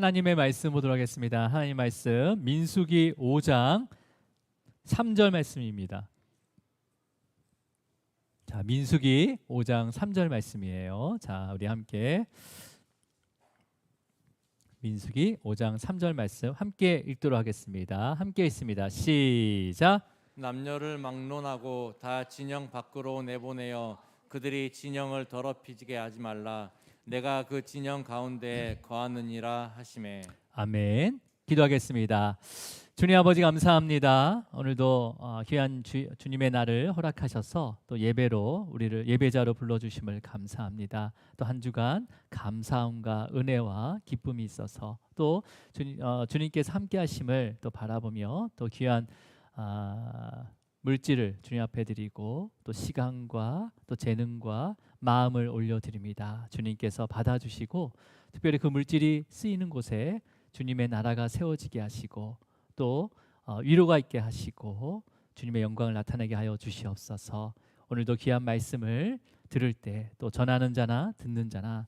하나님의 말씀 보도록 하겠습니다. 하나님 말씀 민수기 5장 3절 말씀입니다. 자, 민수기 5장 3절 말씀이에요. 자, 우리 함께 민수기 5장 3절 말씀 함께 읽도록 하겠습니다. 함께 있습니다. 시작. 남녀를 막론하고 다 진영 밖으로 내보내어 그들이 진영을 더럽히게 하지 말라. 내가 그 진영 가운데 거하느니라 하시매. 아멘. 기도하겠습니다. 주님 아버지 감사합니다. 오늘도 귀한 주님의 날을 허락하셔서 또 예배로 우리를 예배자로 불러주심을 감사합니다. 또 한 주간 감사함과 은혜와 기쁨이 있어서 또 주님께서 함께하심을 또 바라보며 또 귀한 물질을 주님 앞에 드리고 또 시간과 또 재능과 마음을 올려드립니다. 주님께서 받아주시고 특별히 그 물질이 쓰이는 곳에 주님의 나라가 세워지게 하시고 또 위로가 있게 하시고 주님의 영광을 나타내게 하여 주시옵소서. 오늘도 귀한 말씀을 들을 때 또 전하는 자나 듣는 자나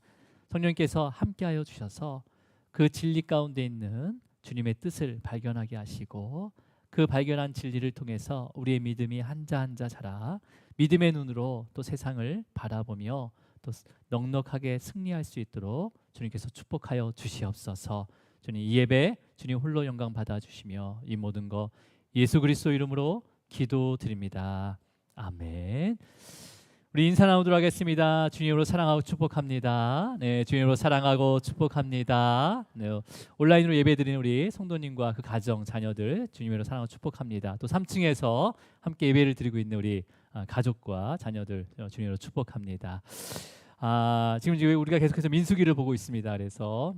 성령께서 함께하여 주셔서 그 진리 가운데 있는 주님의 뜻을 발견하게 하시고 그 발견한 진리를 통해서 우리의 믿음이 한자 한자 자라 믿음의 눈으로 또 세상을 바라보며 또 넉넉하게 승리할 수 있도록 주님께서 축복하여 주시옵소서. 주님 이 예배 주님 홀로 영광 받아주시며 이 모든 거 예수 그리스도 이름으로 기도드립니다. 아멘. 우리 인사 나누도록 하겠습니다. 주님으로 사랑하고 축복합니다. 네, 주님으로 사랑하고 축복합니다. 네, 온라인으로 예배드리는 우리 성도님과 그 가정, 자녀들 주님으로 사랑하고 축복합니다. 또 3층에서 함께 예배를 드리고 있는 우리 가족과 자녀들 주님으로 축복합니다. 지금 우리가 계속해서 민수기를 보고 있습니다. 그래서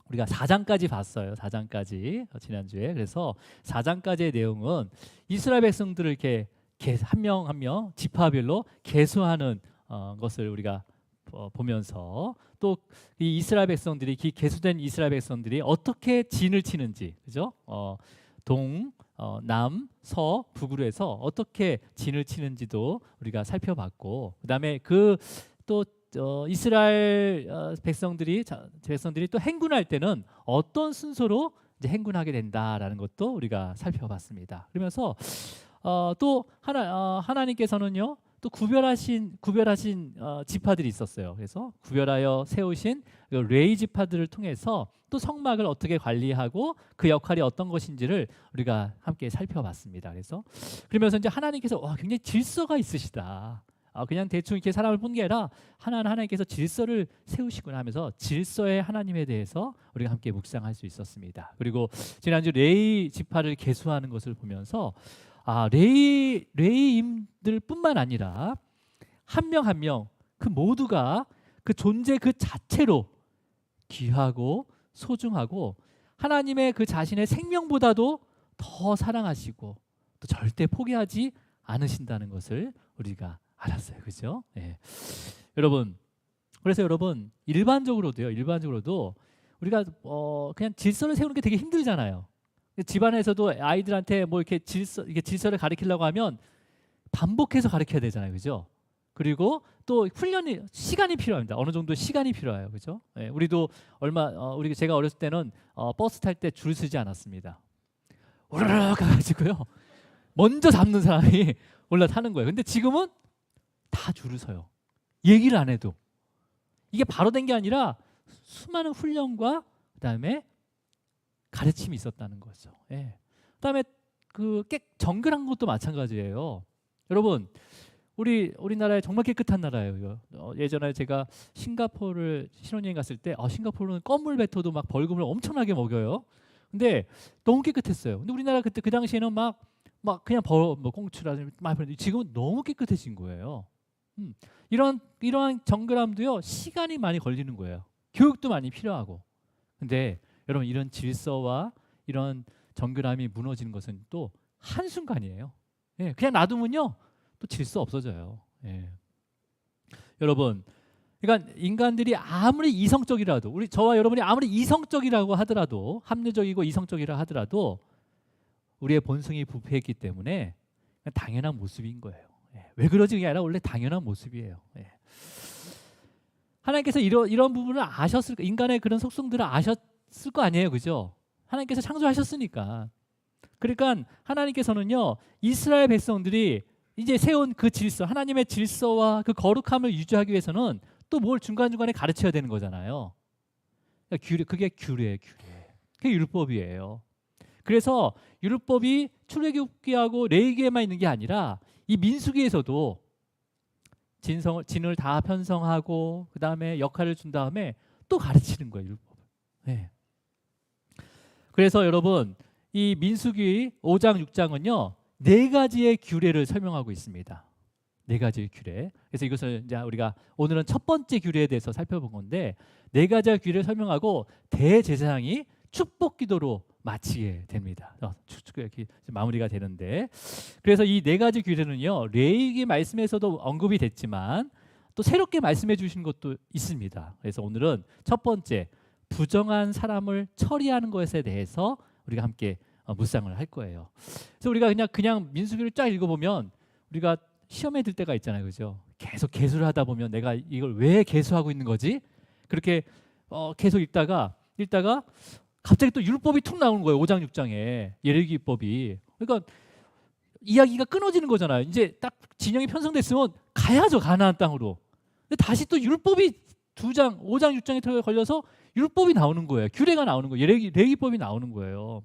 우리가 4장까지 봤어요. 4장까지 지난주에. 그래서 4장까지의 내용은 이스라엘 백성들을 이렇게 한 명 한 명 지파별로 계수하는 것을 우리가 보면서 또 이 이스라엘 백성들이 계수된 이스라엘 백성들이 어떻게 진을 치는지, 그죠? 남, 서, 북으로 해서 어떻게 진을 치는지도 우리가 살펴봤고, 그다음에 또 이스라엘 백성들이 또 행군할 때는 어떤 순서로 이제 행군하게 된다라는 것도 우리가 살펴봤습니다. 그러면서 또 하나님께서는요 또 구별하신 지파들이 있었어요. 그래서 구별하여 세우신 레위 지파들을 통해서 또 성막을 어떻게 관리하고 그 역할이 어떤 것인지를 우리가 함께 살펴봤습니다. 그러면서 이제 하나님께서 굉장히 질서가 있으시다. 그냥 대충 이렇게 사람을 본 게 아니라 하나님께서 질서를 세우시구나 하면서 질서의 하나님에 대해서 우리가 함께 묵상할 수 있었습니다. 그리고 지난주 레위 지파를 계수하는 것을 보면서 레위인들뿐만 아니라 한 명 한 명 그 모두가 그 존재 그 자체로 귀하고 소중하고 하나님의 그 자신의 생명보다도 더 사랑하시고 또 절대 포기하지 않으신다는 것을 우리가 알았어요. 그죠? 네. 그래서 여러분 일반적으로도 우리가 그냥 질서를 세우는 게 되게 힘들잖아요. 집안에서도 아이들한테 뭐 이렇게 질서를 가르치려고 하면 반복해서 가르쳐야 되잖아요. 그죠? 그리고 또 시간이 필요합니다. 어느 정도 시간이 필요해요. 그죠? 네, 우리도 제가 어렸을 때는 버스 탈 때 줄 서지 않았습니다. 오르르 가가지고요. 먼저 잡는 사람이 올라타는 거예요. 근데 지금은 다 줄을 서요. 얘기를 안 해도. 이게 바로 된 게 아니라 수많은 훈련과 그다음에 가르침이 있었다는 거죠. 예. 그다음에 정글한 것도 마찬가지예요. 여러분, 우리나라에 정말 깨끗한 나라예요. 예전에 제가 싱가포르를 신혼여행 갔을 때 싱가포르는 껌을 뱉어도 막 벌금을 엄청나게 먹여요. 근데 너무 깨끗했어요. 근데 우리나라 그때 그 당시에는 막 그냥 꽁추라든지 지금은 너무 깨끗해진 거예요. 이러한 정글함도요 시간이 많이 걸리는 거예요. 교육도 많이 필요하고. 근데 여러분 이런 질서와 이런 정결함이 무너지는 것은 또 한순간이에요. 예, 그냥 놔두면요 또 질서 없어져요. 예. 여러분, 그러니까 인간들이 아무리 이성적이라도 저와 여러분이 아무리 이성적이라고 하더라도 합리적이고 이성적이라 하더라도 우리의 본성이 부패했기 때문에 당연한 모습인 거예요. 예. 왜 그러지? 그게 아니라 원래 당연한 모습이에요. 예. 하나님께서 이런 부분을 아셨을까? 인간의 그런 속성들을 있었을 거 아니에요, 그죠? 하나님께서 창조하셨으니까. 그러니까 하나님께서는요, 이스라엘 백성들이 이제 세운 그 질서, 하나님의 질서와 그 거룩함을 유지하기 위해서는 또 뭘 중간중간에 가르쳐야 되는 거잖아요. 그러니까 그게 규례예요, 규례. 그게 율법이에요. 그래서 율법이 출애굽기하고 레위기에만 있는 게 아니라 이 민수기에서도 진을 다 편성하고 그 다음에 역할을 준 다음에 또 가르치는 거예요, 율법을. 네. 그래서 여러분, 이 민수기 5장 6장은요 4가지의 규례를 설명하고 있습니다. 4가지의 규례. 그래서 이것을 이제 우리가 오늘은 첫 번째 규례에 대해서 살펴본 건데 4가지의 규례를 설명하고 대제사장이 축복 기도로 마치게 됩니다. 이렇게 마무리가 되는데, 그래서 이 4가지 규례는요 레위기 말씀에서도 언급이 됐지만 또 새롭게 말씀해 주신 것도 있습니다. 그래서 오늘은 첫 번째, 부정한 사람을 처리하는 것에 대해서 우리가 함께 묵상을 할 거예요. 그래서 우리가 그냥 민수기를 쫙 읽어보면 우리가 시험에 들 때가 있잖아요, 그죠? 계속 계수를 하다 보면 내가 이걸 왜 계수하고 있는 거지? 그렇게 계속 읽다가 갑자기 또 율법이 툭 나오는 거예요. 5장 6장에 레위기법이. 그러니까 이야기가 끊어지는 거잖아요. 이제 딱 진영이 편성됐으면 가야죠, 가나안 땅으로. 근데 다시 또 율법이 5장 6장에 걸려서 율법이 나오는 거예요. 규례가 나오는 거예요. 레위기법이 나오는 거예요.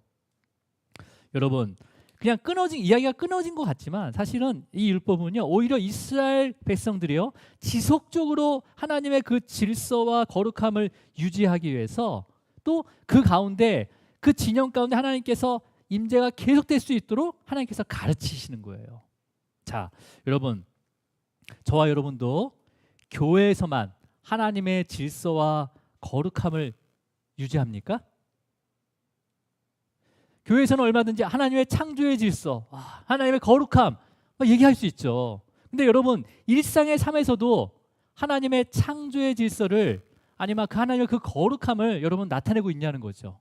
여러분, 그냥 이야기가 끊어진 것 같지만 사실은 이 율법은요 오히려 이스라엘 백성들이요 지속적으로 하나님의 그 질서와 거룩함을 유지하기 위해서 또 그 가운데 그 진영 가운데 하나님께서 임재가 계속될 수 있도록 하나님께서 가르치시는 거예요. 자, 여러분, 저와 여러분도 교회에서만 하나님의 질서와 거룩함을 유지합니까? 교회에서는 얼마든지 하나님의 창조의 질서, 하나님의 거룩함 얘기할 수 있죠. 근데 여러분, 일상의 삶에서도 하나님의 창조의 질서를 아니면 그 하나님의 그 거룩함을 여러분 나타내고 있냐는 거죠.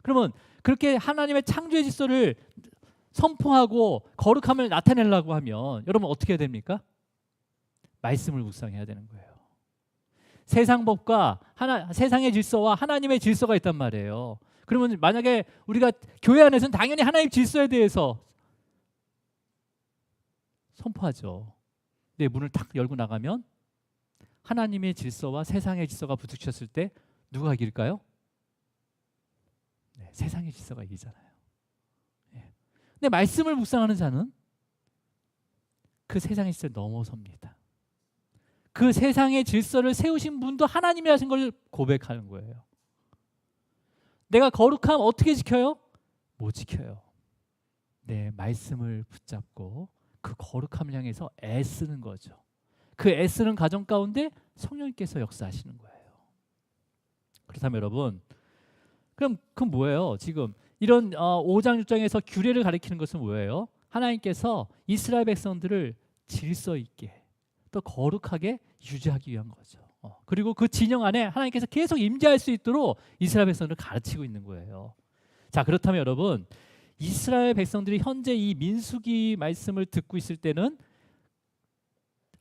그러면 그렇게 하나님의 창조의 질서를 선포하고 거룩함을 나타내려고 하면 여러분 어떻게 해야 됩니까? 말씀을 묵상해야 되는 거예요. 세상 법과 세상의 질서와 하나님의 질서가 있단 말이에요. 그러면 만약에 우리가 교회 안에서는 당연히 하나님 질서에 대해서 선포하죠. 근데 문을 탁 열고 나가면 하나님의 질서와 세상의 질서가 부딪혔을 때 누가 이길까요? 네, 세상의 질서가 이기잖아요. 네. 근데 말씀을 묵상하는 자는 그 세상의 질서를 넘어섭니다. 그 세상의 질서를 세우신 분도 하나님이 하신 걸 고백하는 거예요. 내가 거룩함 어떻게 지켜요? 못 지켜요. 내 말씀을 붙잡고 그 거룩함을 향해서 애쓰는 거죠. 그 애쓰는 과정 가운데 성령님께서 역사하시는 거예요. 그렇다면 여러분, 그럼 그건 뭐예요? 지금 이런 5장 6장에서 규례를 가리키는 것은 뭐예요? 하나님께서 이스라엘 백성들을 질서 있게 또 거룩하게 유지하기 위한 거죠. 그리고 그 진영 안에 하나님께서 계속 임재할 수 있도록 이스라엘 백성들을 가르치고 있는 거예요. 자, 그렇다면 여러분, 이스라엘 백성들이 현재 이 민수기 말씀을 듣고 있을 때는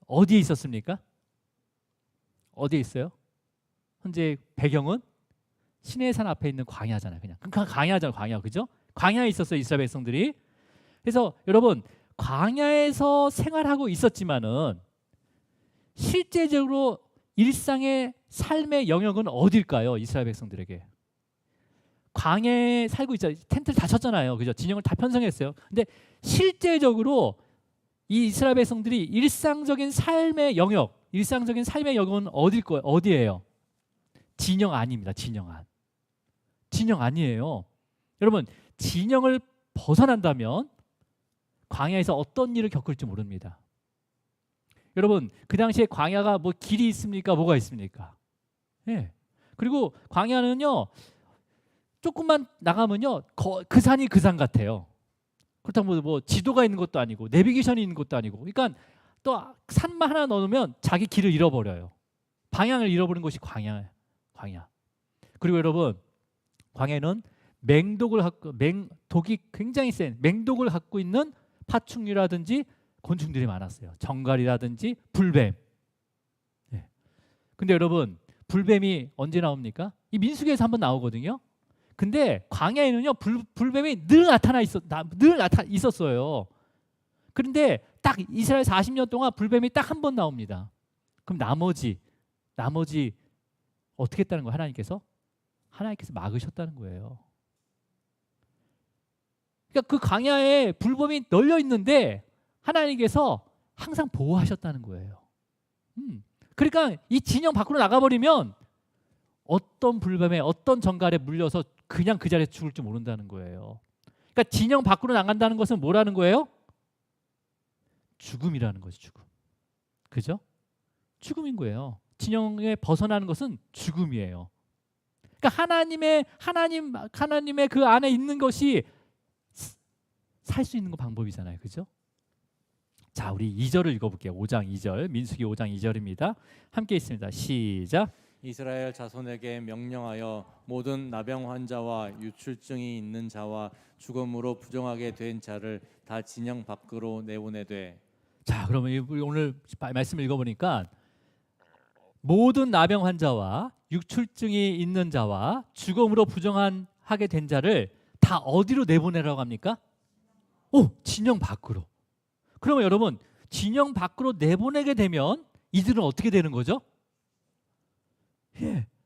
어디에 있었습니까? 어디에 있어요? 현재 배경은 시내산 앞에 있는 광야잖아요. 그냥 광야잖아요, 광야, 그죠? 광야에 있었어요, 이스라엘 백성들이. 그래서 여러분, 광야에서 생활하고 있었지만은 실제적으로 일상의 삶의 영역은 어딜까요? 이스라엘 백성들에게 광야에 살고 있잖아요. 텐트를 다 쳤잖아요, 그죠? 진영을 다 편성했어요. 근데 실제적으로 이 이스라엘 백성들이 일상적인 삶의 영역은 어디예요? 진영 안입니다. 진영 안. 진영 안이에요. 여러분, 진영을 벗어난다면 광야에서 어떤 일을 겪을지 모릅니다. 여러분, 그 당시에 광야가 뭐 길이 있습니까? 뭐가 있습니까? 예. 그리고 광야는요, 조금만 나가면요, 그 산이 그 산 같아요. 그렇다고 뭐 지도가 있는 것도 아니고 내비게이션이 있는 것도 아니고, 그러니까 또 산만 하나 넣으면 자기 길을 잃어버려요. 방향을 잃어버린 것이 광야. 그리고 여러분, 광야는 독이 굉장히 센 맹독을 갖고 있는 파충류라든지 곤충들이 많았어요. 정갈이라든지 불뱀. 네. 근데 여러분, 불뱀이 언제 나옵니까? 이 민수기에서 한번 나오거든요. 근데 광야에는요 불뱀이 늘 있었어요. 그런데 딱 이스라엘 40년 동안 불뱀이 딱 한 번 나옵니다. 그럼 나머지 어떻게 했다는 거예요? 하나님께서 막으셨다는 거예요. 그러니까 그 광야에 불뱀이 널려 있는데 하나님께서 항상 보호하셨다는 거예요. 그러니까 이 진영 밖으로 나가버리면 어떤 불뱀에 어떤 정갈에 물려서 그냥 그 자리에서 죽을 줄 모른다는 거예요. 그러니까 진영 밖으로 나간다는 것은 뭐라는 거예요? 죽음이라는 거죠. 죽음. 그죠? 죽음인 거예요. 진영에 벗어나는 것은 죽음이에요. 그러니까 하나님의 그 안에 있는 것이 살 수 있는 거 방법이잖아요. 그죠? 자, 우리 2절을 읽어볼게요. 5장 2절, 민수기 5장 2절입니다. 함께 있습니다. 시작. 이스라엘 자손에게 명령하여 모든 나병 환자와 유출증이 있는 자와 죽음으로 부정하게 된 자를 다 진영 밖으로 내보내되. 자, 그러면 오늘 말씀을 읽어보니까 모든 나병 환자와 유출증이 있는 자와 죽음으로 부정하게 된 자를 다 어디로 내보내라고 합니까? 진영 밖으로. 그러면 여러분 진영 밖으로 내보내게 되면 이들은 어떻게 되는 거죠?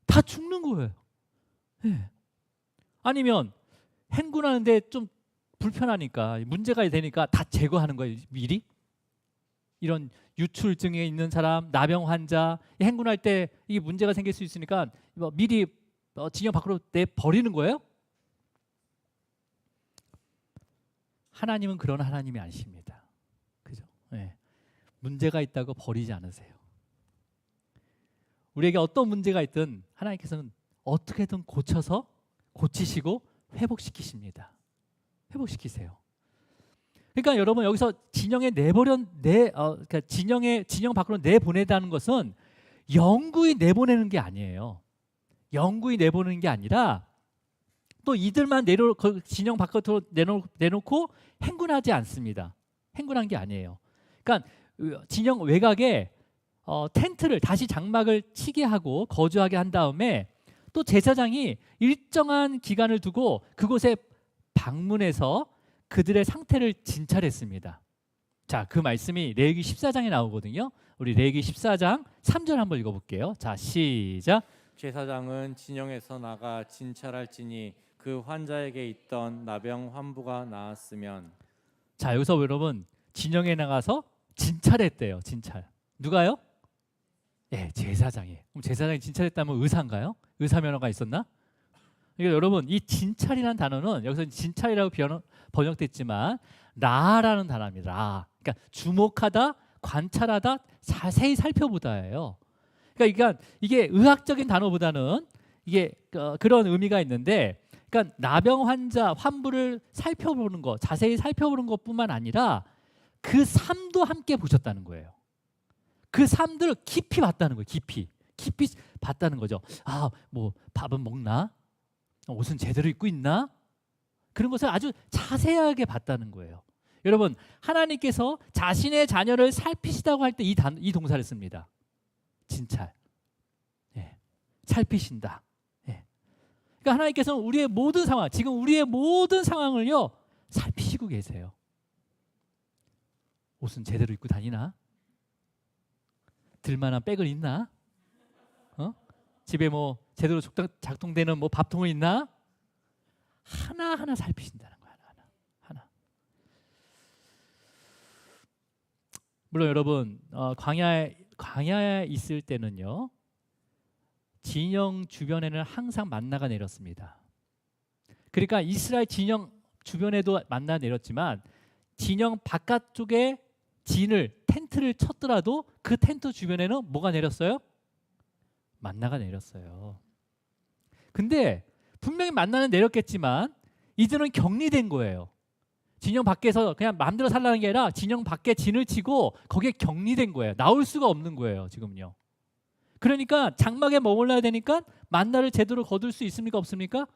다 죽는 거예요. 아니면 행군하는데 좀 불편하니까 문제가 되니까 다 제거하는 거예요. 미리 이런 유출증에 있는 사람, 나병 환자 행군할 때 이게 문제가 생길 수 있으니까 미리 진영 밖으로 내버리는 거예요. 하나님은 그런 하나님이 아니십니다. 그죠? 문제가 있다고 버리지 않으세요. 우리에게 어떤 문제가 있든 하나님께서는 어떻게든 고치시고 회복시키십니다. 회복시키세요. 그러니까 여러분 여기서 진영 밖으로 내보내다는 것은 영구히 내보내는 게 아니에요. 영구히 내보내는 게 아니라 또 이들만 진영 밖으로 내놓고 행군하지 않습니다. 행군한 게 아니에요. 그러니까 진영 외곽에 텐트를 다시 장막을 치게 하고 거주하게 한 다음에 또 제사장이 일정한 기간을 두고 그곳에 방문해서 그들의 상태를 진찰했습니다. 자, 그 말씀이 레위기 14장에 나오거든요. 우리 레위기 14장 3절 한번 읽어볼게요. 자, 시작. 제사장은 진영에서 나가 진찰할지니 그 환자에게 있던 나병 환부가 나았으면. 자, 여기서 여러분 진영에 나가서 진찰했대요. 진찰. 누가요? 제사장이. 그럼 제사장이 진찰했다면 의사인가요? 의사 면허가 있었나? 그러니까 여러분 이 진찰이라는 단어는 여기서 진찰이라고 번역됐지만 라라는 단어입니다. 라. 그러니까 주목하다, 관찰하다, 자세히 살펴보다예요. 그러니까 이게 의학적인 단어보다는 이게 그런 의미가 있는데, 그러니까 나병 환자 환부를 살펴보는 것, 자세히 살펴보는 것뿐만 아니라 그 삶도 함께 보셨다는 거예요. 그 삶들을 깊이 봤다는 거예요. 깊이 봤다는 거죠. 뭐 밥은 먹나? 옷은 제대로 입고 있나? 그런 것을 아주 자세하게 봤다는 거예요. 여러분 하나님께서 자신의 자녀를 살피시다고 할 때 이 동사를 씁니다. 진찰. 살피신다. 그러니까 하나님께서는 우리의 모든 상황, 지금 우리의 모든 상황을요 살피시고 계세요. 옷은 제대로 입고 다니나? 들만한 백을 있나? 집에 뭐 제대로 작동되는 뭐 밥통은 있나? 하나하나 살피신다는 거야. 하나. 물론 여러분 광야에 있을 때는요 진영 주변에는 항상 만나가 내렸습니다. 그러니까 이스라엘 진영 주변에도 만나 내렸지만 진영 바깥쪽에 텐트를 쳤더라도 그 텐트 주변에는 뭐가 내렸어요? 만나가 내렸어요. 근데 분명히 만나는 내렸겠지만 이들은 격리된 거예요. 진영 밖에서 그냥 마음대로 살라는 게 아니라 진영 밖에 진을 치고 거기에 격리된 거예요. 나올 수가 없는 거예요. 지금요. 그러니까 장막에 머물러야 되니까 만나를 제대로 거둘 수 있습니까? 없습니까?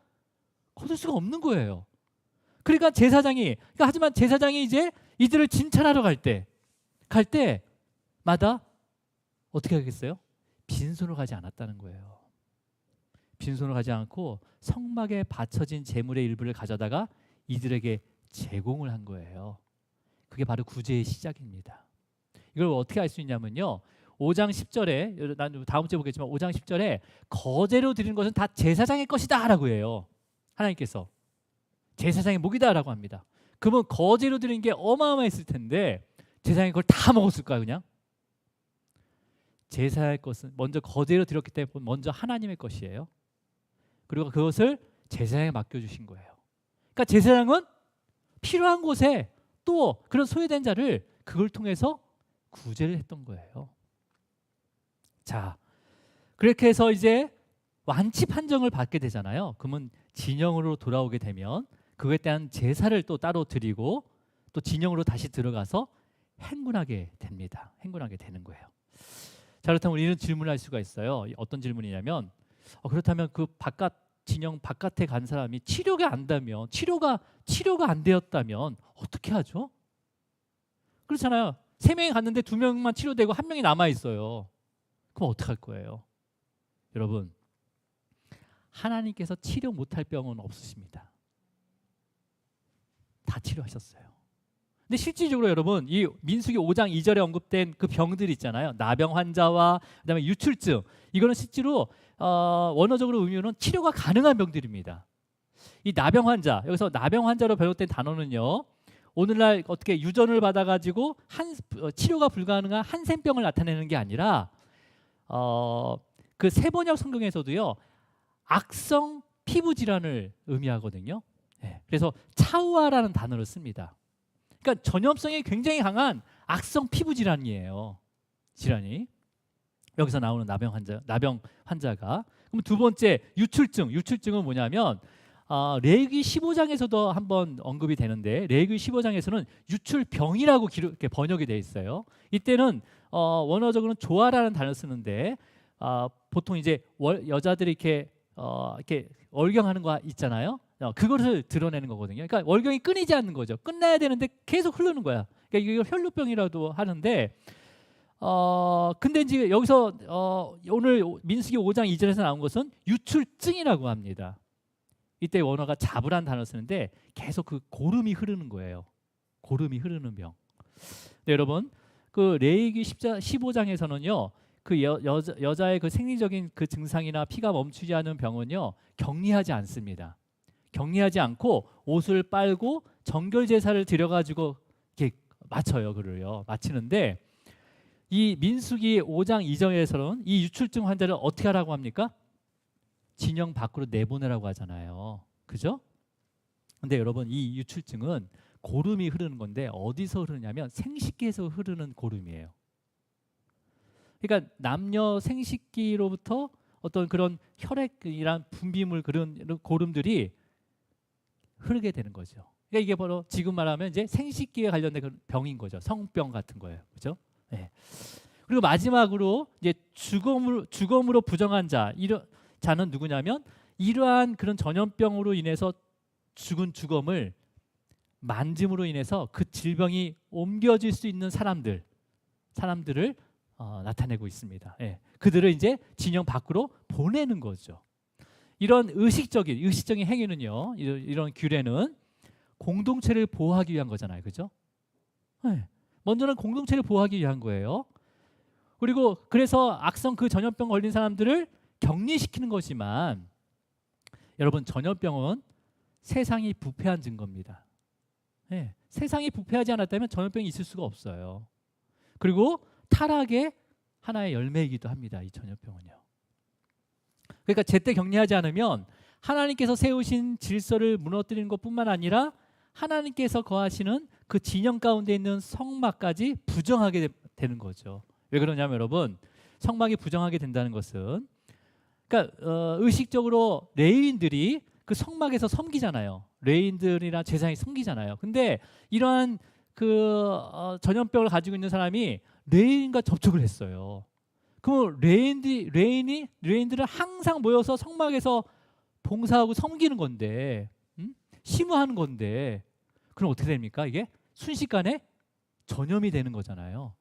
거둘 수가 없는 거예요. 그러니까 하지만 제사장이 이제 이들을 진찰하러 갈 때마다 어떻게 하겠어요? 빈손으로 가지 않았다는 거예요. 빈손으로 가지 않고 성막에 바쳐진 제물의 일부를 가져다가 이들에게 제공을 한 거예요. 그게 바로 구제의 시작입니다. 이걸 어떻게 알 수 있냐면요. 5장 10절에 난 다음 주에 보겠지만 5장 10절에 거제로 드리는 것은 다 제사장의 것이다라고 해요. 하나님께서 제사장의 목이다라고 합니다. 그러면 거제로 드리는 게 어마어마했을 텐데 제사장이 그걸 다 먹었을까요? 그냥? 제사의 것은 먼저 거제로 드렸기 때문에 먼저 하나님의 것이에요. 그리고 그것을 제사장에 맡겨주신 거예요. 그러니까 제사장은 필요한 곳에 또 그런 소외된 자를 그걸 통해서 구제를 했던 거예요. 자, 그렇게 해서 이제 완치 판정을 받게 되잖아요. 그러면 진영으로 돌아오게 되면 그거에 대한 제사를 또 따로 드리고 또 진영으로 다시 들어가서 행군하게 됩니다. 행군하게 되는 거예요. 자, 그렇다면 우리는 질문을 할 수가 있어요. 어떤 질문이냐면 그렇다면 그 진영 바깥에 간 사람이 치료가 안 되었다면 어떻게 하죠? 그렇잖아요. 3명이 갔는데 2명만 치료되고 1명이 남아 있어요. 그럼 어떻게 할 거예요? 여러분, 하나님께서 치료 못할 병은 없으십니다. 다 치료하셨어요. 근데 실질적으로 여러분, 이 민수기 5장 2절에 언급된 그 병들 있잖아요. 나병 환자와 그다음에 유출증. 이거는 실제로 원어적으로 의미는 치료가 가능한 병들입니다. 이 나병 환자, 여기서 나병 환자로 번역된 단어는요. 오늘날 어떻게 유전을 받아가지고 치료가 불가능한 한센병을 나타내는 게 아니라 그 세번역 성경에서도요. 악성 피부 질환을 의미하거든요. 네. 그래서 차우아라는 단어를 씁니다. 그러니까 전염성이 굉장히 강한 악성 피부 질환이에요. 질환이 여기서 나오는 나병 환자가. 그럼 두 번째 유출증은 뭐냐면 레위기 15장에서도 한번 언급이 되는데 레위기 15장에서는 유출병이라고 이렇게 번역이 돼 있어요. 이때는 원어적으로는 조아라는 단어를 쓰는데 보통 이제 여자들이 이렇게 월경하는 거 있잖아요. 그것을 드러내는 거거든요. 그러니까 월경이 끊이지 않는 거죠. 끝나야 되는데 계속 흐르는 거야. 그러니까 이걸 혈루병이라도 하는데 근데 이제 여기서 오늘 민수기 5장 2절에서 나온 것은 유출증이라고 합니다. 이때 원어가 잡으란 단어를 쓰는데 계속 그 고름이 흐르는 거예요. 고름이 흐르는 병. 네, 여러분, 그 레위기 15장에서는요. 그 여자의 그 생리적인 그 증상이나 피가 멈추지 않는 병은요. 격리하지 않습니다. 격리하지 않고 옷을 빨고 정결 제사를 드려가지고 이렇게 맞춰요. 그를요. 마치는데 이 민수기 5장 2절에서는 이 유출증 환자를 어떻게 하라고 합니까? 진영 밖으로 내보내라고 하잖아요. 그죠? 근데 여러분 이 유출증은 고름이 흐르는 건데 어디서 흐르냐면 생식기에서 흐르는 고름이에요. 그러니까 남녀 생식기로부터 어떤 그런 혈액이란 분비물 그런 고름들이 흐르게 되는 거죠. 그러니까 이게 바로 지금 말하면 이제 생식기에 관련된 그런 병인 거죠. 성병 같은 거예요. 그죠? 네. 그리고 마지막으로 이제 주검으로 부정한 자는 누구냐면 이러한 그런 전염병으로 인해서 죽은 주검을 만짐으로 인해서 그 질병이 옮겨질 수 있는 사람들을 나타내고 있습니다. 예. 그들을 이제 진영 밖으로 보내는 거죠. 이런 의식적인 행위는요. 이런 규례는 공동체를 보호하기 위한 거잖아요. 그죠? 예. 먼저는 공동체를 보호하기 위한 거예요. 그리고 그래서 악성 그 전염병 걸린 사람들을 격리시키는 거지만 여러분 전염병은 세상이 부패한 증거입니다. 네, 세상이 부패하지 않았다면 전염병이 있을 수가 없어요. 그리고 타락의 하나의 열매이기도 합니다. 이 전염병은요. 그러니까 제때 격리하지 않으면 하나님께서 세우신 질서를 무너뜨리는 것뿐만 아니라 하나님께서 거하시는 그 진영 가운데 있는 성막까지 부정하게 되는 거죠. 왜 그러냐면 여러분 성막이 부정하게 된다는 것은 그러니까 의식적으로 레위인들이 그 성막에서 섬기잖아요. 레위인들이나 제사장이 섬기잖아요. 근데 이러한 그 전염병을 가지고 있는 사람이 레위인과 접촉을 했어요. 그럼 레위인들은 항상 모여서 성막에서 봉사하고 섬기는 건데, 심우하는 건데, 그럼 어떻게 됩니까? 이게 순식간에 전염이 되는 거잖아요.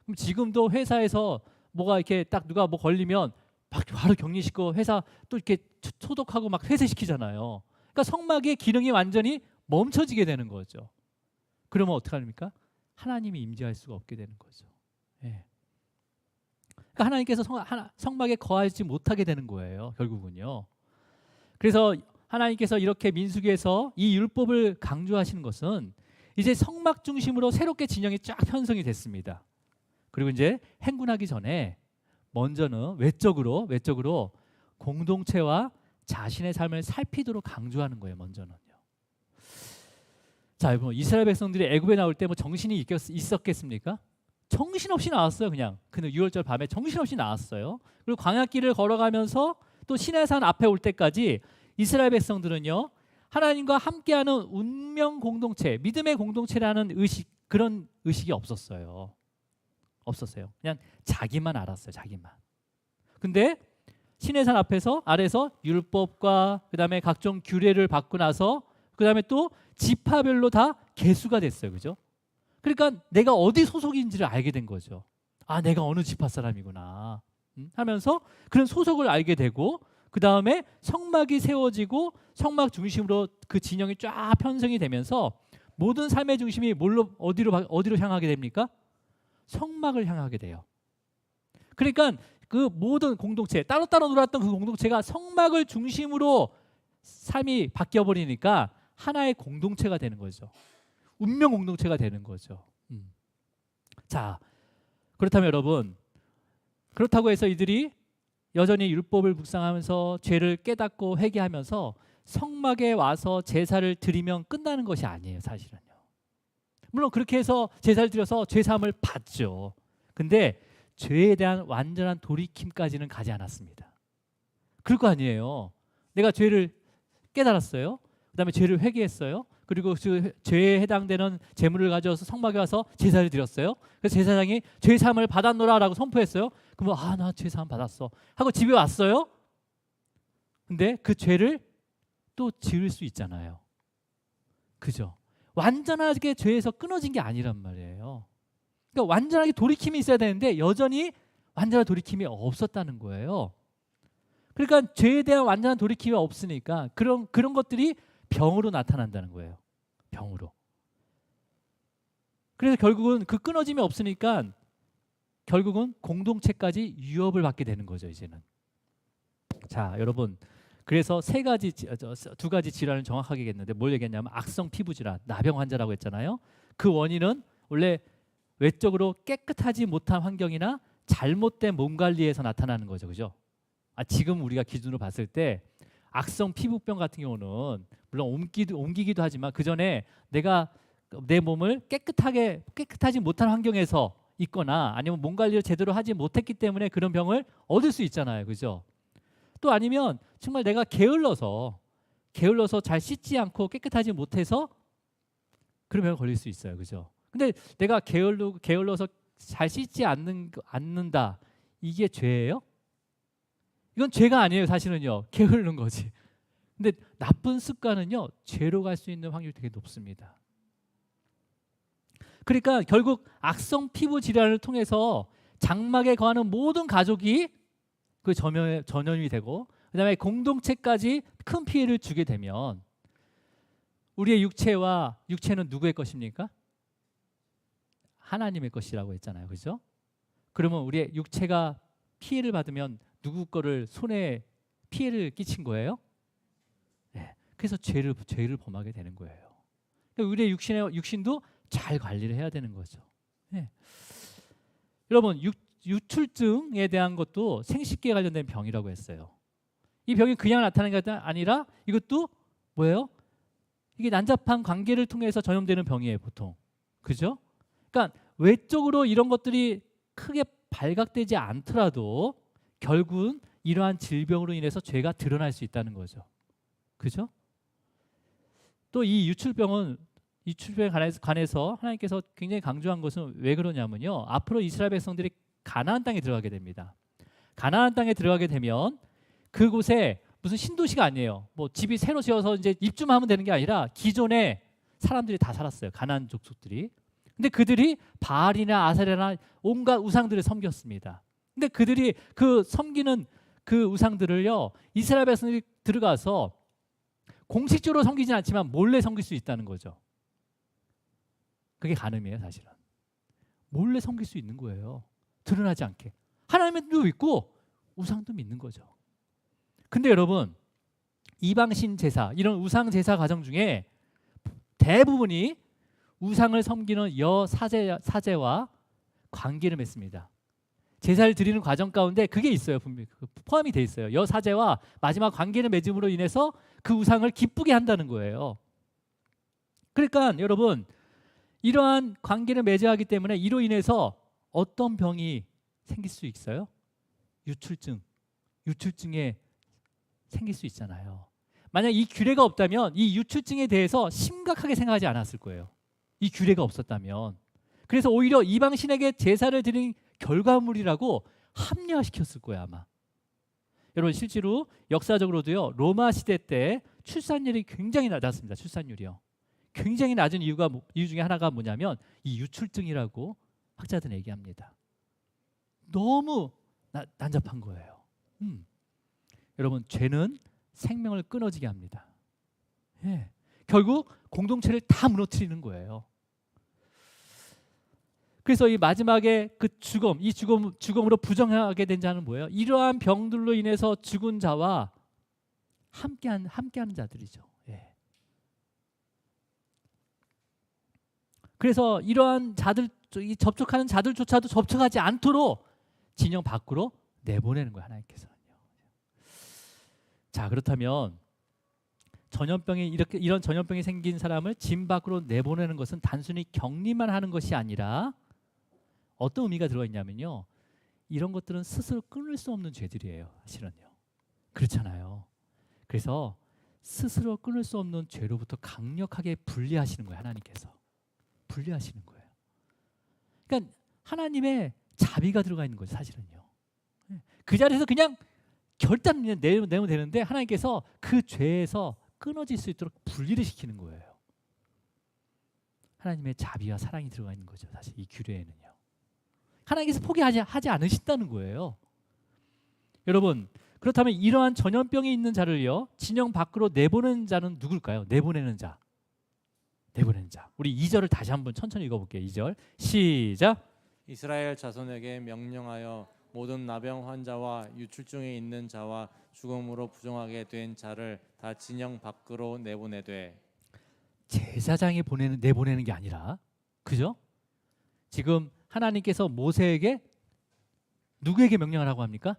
그럼 지금도 회사에서 뭐가 이렇게 딱 누가 뭐 걸리면 막 바로 격리시키고 회사 또 이렇게 소독하고 막 폐쇄시키잖아요. 그러니까 성막의 기능이 완전히 멈춰지게 되는 거죠. 그러면 어떻게 합니까? 하나님이 임재할 수가 없게 되는 거죠. 예. 그러니까 하나님께서 성막에 거하지 못하게 되는 거예요. 결국은요. 그래서 하나님께서 이렇게 민수기에서 이 율법을 강조하시는 것은 이제 성막 중심으로 새롭게 진영이 쫙 편성이 됐습니다. 그리고 이제 행군하기 전에 먼저는 외적으로 공동체와 자신의 삶을 살피도록 강조하는 거예요. 먼저는요. 자, 여러분, 이스라엘 백성들이 애굽에 나올 때 뭐 정신이 있었겠습니까? 정신없이 나왔어요. 그냥 그 6월절 밤에 정신없이 나왔어요. 그리고 광야길을 걸어가면서 또 시내산 앞에 올 때까지 이스라엘 백성들은요, 하나님과 함께하는 운명 공동체, 믿음의 공동체라는 그런 의식이 없었어요. 그냥 자기만 알았어요. 자기만. 근데 시내산 아래서 율법과 그다음에 각종 규례를 받고 나서 그다음에 또 지파별로 다 계수가 됐어요. 그죠? 그러니까 내가 어디 소속인지를 알게 된 거죠. 아, 내가 어느 지파 사람이구나 하면서 그런 소속을 알게 되고, 그 다음에 성막이 세워지고 성막 중심으로 그 진영이 쫙 편성이 되면서 모든 삶의 중심이 어디로 향하게 됩니까? 성막을 향하게 돼요. 그러니까 그 모든 공동체, 따로따로 놀았던 그 공동체가 성막을 중심으로 삶이 바뀌어 버리니까 하나의 공동체가 되는 거죠. 운명 공동체가 되는 거죠. 자, 그렇다면 여러분, 그렇다고 해서 이들이 여전히 율법을 묵상하면서 죄를 깨닫고 회개하면서 성막에 와서 제사를 드리면 끝나는 것이 아니에요. 사실은요. 물론 그렇게 해서 제사를 드려서 죄사함을 받죠. 근데 죄에 대한 완전한 돌이킴까지는 가지 않았습니다. 그럴 거 아니에요. 내가 죄를 깨달았어요. 그다음에 죄를 회개했어요. 그리고 그 죄에 해당되는 제물을 가져와서 성막에 와서 제사를 드렸어요. 그래서 제사장이 죄사함을 받았노라라고 선포했어요. 그러면 나 죄사함 받았어 하고 집에 왔어요. 근데 그 죄를 또 지을 수 있잖아요. 그죠? 완전하게 죄에서 끊어진 게 아니란 말이에요. 그러니까 완전하게 돌이킴이 있어야 되는데 여전히 완전한 돌이킴이 없었다는 거예요. 그러니까 죄에 대한 완전한 돌이킴이 없으니까 그런 것들이 병으로 나타난다는 거예요. 병으로. 그래서 결국은 그 끊어짐이 없으니까 결국은 공동체까지 위협을 받게 되는 거죠. 이제는. 자, 여러분, 그래서 두 가지 질환을 정확하게 얘기했는데 뭘 얘기했냐면 악성 피부 질환, 나병 환자라고 했잖아요. 그 원인은 원래 외적으로 깨끗하지 못한 환경이나 잘못된 몸 관리에서 나타나는 거죠. 그죠? 지금 우리가 기준으로 봤을 때 악성 피부병 같은 경우는 물론 옮기기도 하지만 그 전에 내가 내 몸을 깨끗하지 못한 환경에서 있거나 아니면 몸 관리를 제대로 하지 못했기 때문에 그런 병을 얻을 수 있잖아요. 그죠? 또 아니면 정말 내가 게을러서 잘 씻지 않고 깨끗하지 못해서 그런 병에 걸릴 수 있어요. 그죠? 근데 내가 게을러서 잘 씻지 않는다. 이게 죄예요? 이건 죄가 아니에요. 사실은요. 게으른 거지. 근데 나쁜 습관은요, 죄로 갈 수 있는 확률이 되게 높습니다. 그러니까 결국 악성 피부 질환을 통해서 장막에 거하는 모든 가족이 그 전염이 되고 그다음에 공동체까지 큰 피해를 주게 되면 우리의 육체는 누구의 것입니까? 하나님의 것이라고 했잖아요. 그죠? 그러면 우리의 육체가 피해를 받으면 누구 거를 손에 피해를 끼친 거예요? 네. 그래서 죄를 범하게 되는 거예요. 그러니까 우리의 육신도 잘 관리를 해야 되는 거죠. 네. 여러분, 유출증에 대한 것도 생식기에 관련된 병이라고 했어요. 이 병이 그냥 나타나는 게 아니라 이것도 뭐예요? 이게 난잡한 관계를 통해서 전염되는 병이에요, 보통. 그죠? 그러니까 외적으로 이런 것들이 크게 발각되지 않더라도 결국은 이러한 질병으로 인해서 죄가 드러날 수 있다는 거죠. 그죠? 또 이 유출병에 관해서 하나님께서 굉장히 강조한 것은 왜 그러냐면요. 앞으로 이스라엘 백성들이 가나안 땅에 들어가게 됩니다. 가나안 땅에 들어가게 되면 그곳에 무슨 신도시가 아니에요. 뭐 집이 새로 지어서 이제 입주하면 되는 게 아니라 기존에 사람들이 다 살았어요. 가나안 족속들이. 근데 그들이 바알이나 아세라나 온갖 우상들을 섬겼습니다. 근데 그들이 그 섬기는 그 우상들을요 이스라엘 백성들이 들어가서 공식적으로 섬기진 않지만 몰래 섬길 수 있다는 거죠. 그게 간음이에요, 사실은. 몰래 섬길 수 있는 거예요. 드러나지 않게. 하나님도 믿고 우상도 믿는 거죠. 근데 여러분, 이방신 제사, 이런 우상 제사 과정 중에 대부분이 우상을 섬기는 사제와 관계를 맺습니다. 제사를 드리는 과정 가운데 그게 있어요. 분명히 포함이 돼 있어요. 여사제와 마지막 관계를 맺음으로 인해서 그 우상을 기쁘게 한다는 거예요. 그러니까 여러분, 이러한 관계를 맺어야 하기 때문에 이로 인해서 어떤 병이 생길 수 있어요? 유출증에 생길 수 있잖아요. 만약 이 규례가 없다면 이 유출증에 대해서 심각하게 생각하지 않았을 거예요. 이 규례가 없었다면. 그래서 오히려 이방신에게 제사를 드린 결과물이라고 합리화시켰을 거예요, 아마. 여러분, 실제로 역사적으로도요, 로마 시대 때 출산율이 굉장히 낮았습니다. 출산율이요. 굉장히 낮은 이유 중에 하나가 뭐냐면 이 유출증이라고 학자들은 얘기합니다. 너무 난잡한 거예요. 여러분, 죄는 생명을 끊어지게 합니다. 예. 결국 공동체를 다 무너뜨리는 거예요. 그래서 이 마지막에 그 죽음으로 부정하게 된 자는 뭐예요? 이러한 병들로 인해서 죽은 자와 함께하는 자들이죠. 예. 그래서 이러한 자들, 접촉하는 자들조차도 접촉하지 않도록 진영 밖으로 내보내는 거예요, 하나님께서는요. 자, 그렇다면 이런 전염병이 생긴 사람을 진 밖으로 내보내는 것은 단순히 격리만 하는 것이 아니라 어떤 의미가 들어있냐면요, 이런 것들은 스스로 끊을 수 없는 죄들이에요, 사실은요. 그렇잖아요. 그래서 스스로 끊을 수 없는 죄로부터 강력하게 분리하시는 거예요, 하나님께서. 분리하시는 거예요. 그러니까 하나님의 자비가 들어가 있는 거죠, 사실은요. 그 자리에서 그냥 결단 내면 되는데 하나님께서 그 죄에서 끊어질 수 있도록 분리를 시키는 거예요. 하나님의 자비와 사랑이 들어가 있는 거죠, 사실 이 규례에는요. 하나님께서 포기하지 않으신다는 거예요. 여러분, 그렇다면 이러한 전염병이 있는 자를요 진영 밖으로 내보내는 자는 누굴까요? 내보내는 자. 우리 2절을 다시 한번 천천히 읽어볼게요. 2절 시작. 이스라엘 자손에게 명령하여 모든 나병 환자와 유출증에 있는 자와 죽음으로 부정하게 된 자를 다 진영 밖으로 내보내되. 제사장이 내보내는 게 아니라, 그죠? 지금 하나님께서 모세에게 누구에게 명령하라고 합니까?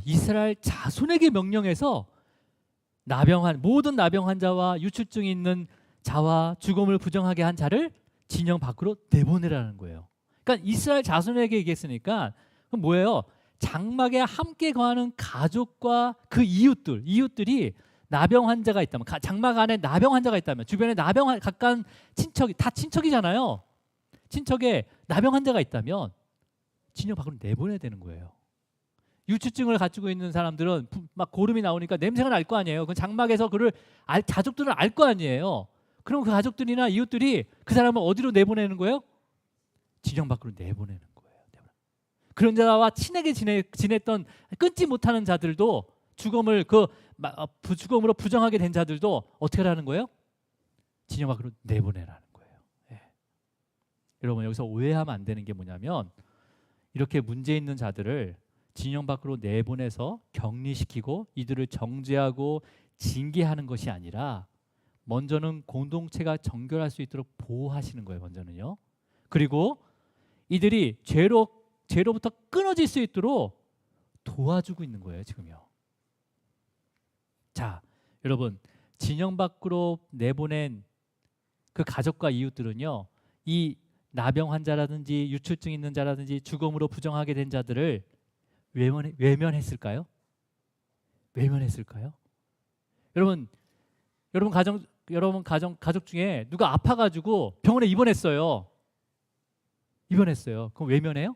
이스라엘 자손에게 명령해서 모든 나병 환자와 유출증이 있는 자와 죽음을 부정하게 한 자를 진영 밖으로 내보내라는 거예요. 그러니까 이스라엘 자손에게 얘기했으니까 그럼 뭐예요? 장막에 함께 거하는 가족과 그 이웃들이 나병 환자가 있다면, 장막 안에 나병 환자가 있다면, 주변에 가까운 친척이 다 친척이잖아요. 친척에 나병 환자가 있다면 진영 밖으로 내보내야 되는 거예요. 유출증을 가지고 있는 사람들은 막 고름이 나오니까 냄새가 날 거 아니에요. 그 장막에서 가족들은 알 거 아니에요. 그럼 그 가족들이나 이웃들이 그 사람을 어디로 내보내는 거예요? 진영 밖으로 내보내는 거예요. 그런 자와 친하게 지냈던 끊지 못하는 자들도 죽음으로 부정하게 된 자들도 어떻게 하라는 거예요? 진영 밖으로 내보내라는 거예요. 예. 여러분, 여기서 오해하면 안 되는 게 뭐냐면, 이렇게 문제 있는 자들을 진영 밖으로 내보내서 격리시키고 이들을 정죄하고 징계하는 것이 아니라 먼저는 공동체가 정결할 수 있도록 보호하시는 거예요. 먼저는요. 그리고 이들이 죄로부터 끊어질 수 있도록 도와주고 있는 거예요, 지금요. 자, 여러분, 진영 밖으로 내보낸 그 가족과 이웃들은요, 이 나병 환자라든지 유출증 있는 자라든지 죽음으로 부정하게 된 자들을 외면했을까요? 여러분 가족 중에 누가 아파가지고 병원에 입원했어요. 그럼 외면해요?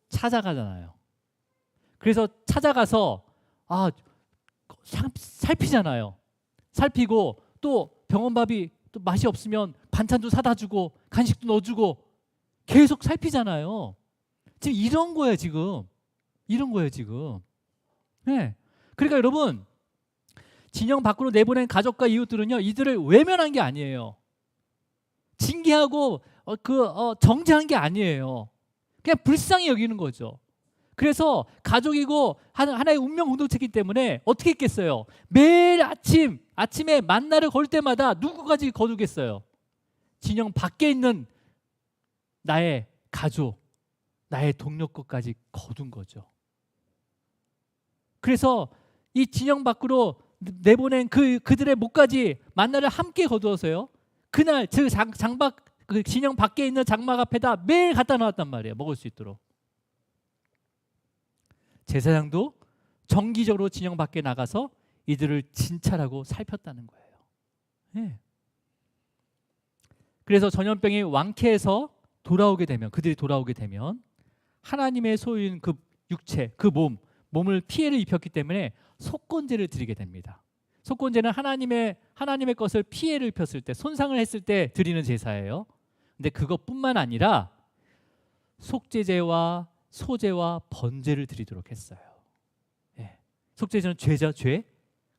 찾아가잖아요. 그래서 찾아가서 살피잖아요. 살피고 또 병원밥이 또 맛이 없으면 반찬도 사다 주고 간식도 넣어주고 계속 살피잖아요. 지금 이런 거예요, 지금. 이런 거예요 지금. 네. 그러니까 여러분 진영 밖으로 내보낸 가족과 이웃들은요 이들을 외면한 게 아니에요. 징계하고 정죄한 게 아니에요. 그냥 불쌍히 여기는 거죠. 그래서 가족이고 하나의 운명 공동체이기 때문에 어떻게 했겠어요? 매일 아침에 만나를 걸 때마다 누구까지 거두겠어요? 진영 밖에 있는 나의 가족, 나의 동료 것까지 거둔 거죠. 그래서 이 진영 밖으로 내보낸 그들의 목까지 만나를 함께 거두어서요. 그날 장박 그 진영 밖에 있는 장막 앞에다 매일 갖다 놨단 말이에요. 먹을 수 있도록. 제사장도 정기적으로 진영 밖에 나가서 이들을 진찰하고 살폈다는 거예요. 네. 그래서 전염병이 완쾌해서 그들이 돌아오게 되면 하나님의 소유인 그 육체, 그 몸을 피해를 입혔기 때문에 속건제를 드리게 됩니다. 속건제는 하나님의 것을 피해를 입혔을 때, 손상을 했을 때 드리는 제사예요. 근데 그것뿐만 아니라 속죄제와 소제와 번제를 드리도록 했어요. 예. 속죄제는 죄죠, 죄.